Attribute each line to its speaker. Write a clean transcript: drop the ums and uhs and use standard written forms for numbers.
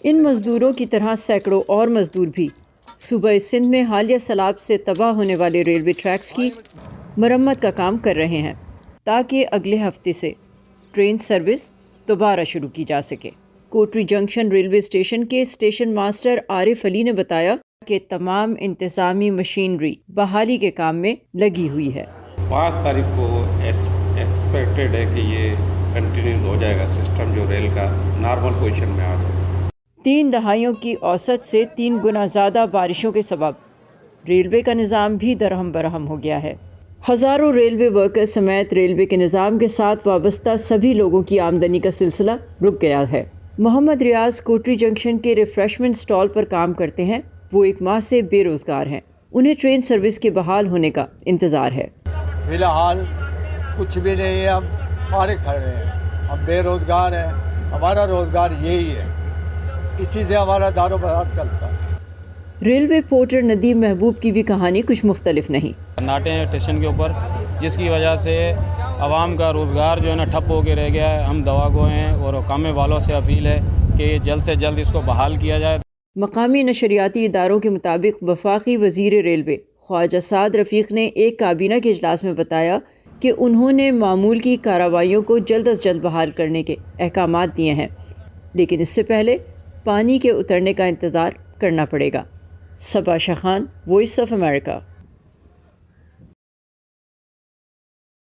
Speaker 1: ان مزدوروں کی طرح سینکڑوں اور مزدور بھی صوبہ سندھ میں حالیہ سیلاب سے تباہ ہونے والے ریلوے ٹریکس کی مرمت کا کام کر رہے ہیں تاکہ اگلے ہفتے سے ٹرین سروس دوبارہ شروع کی جا سکے۔ کوٹری جنکشن ریلوے اسٹیشن کے اسٹیشن ماسٹر عارف علی نے بتایا کہ تمام انتظامی مشینری بحالی کے کام میں لگی ہوئی ہے۔
Speaker 2: 5 تاریخ کو ایکسپیکٹڈ ہے کہ یہ کنٹینیوز ہو جائے گا سسٹم، جو ریل کا نارمل پوزیشن میں آ جائے گا۔
Speaker 1: 3 دہائیوں کی اوسط سے 3 گنا زیادہ بارشوں کے سبب ریلوے کا نظام بھی درہم برہم ہو گیا ہے۔ ہزاروں ریلوے ورکر سمیت ریلوے کے نظام کے ساتھ وابستہ سبھی لوگوں کی آمدنی کا سلسلہ رک گیا ہے۔ محمد ریاض کوٹری جنکشن کے ریفریشمنٹ سٹال پر کام کرتے ہیں۔ وہ 1 ماہ سے بے روزگار ہیں۔ انہیں ٹرین سروس کے بحال ہونے کا انتظار ہے۔
Speaker 3: فی الحال کچھ بھی نہیں ہے، ہم فارغ کھڑے ہیں، ہم بے روزگار ہیں، ہمارا روزگار یہی ہے، اسی سے ہمارا دار و مدار چلتا ہے۔
Speaker 1: ریلوے پورٹر ندیم محبوب کی بھی کہانی کچھ مختلف نہیں۔
Speaker 4: ناٹے ہیں اسٹیشن کے اوپر، جس کی وجہ سے عوام کا روزگار جو ہے نا ٹھپ ہو کے رہ گیا ہے۔ ہم دوا گو ہیں اور حکام والوں سے اپیل ہے کہ جلد سے جلد اس کو بحال کیا جائے۔
Speaker 1: مقامی نشریاتی اداروں کے مطابق وفاقی وزیر ریلوے خواجہ سعد رفیق نے ایک کابینہ کے اجلاس میں بتایا کہ انہوں نے معمول کی کارروائیوں کو جلد از جلد بحال کرنے کے احکامات دیے ہیں، لیکن اس سے پہلے پانی کے اترنے کا انتظار کرنا پڑے گا۔ صبا شاہ خان، وائس آف امریکہ۔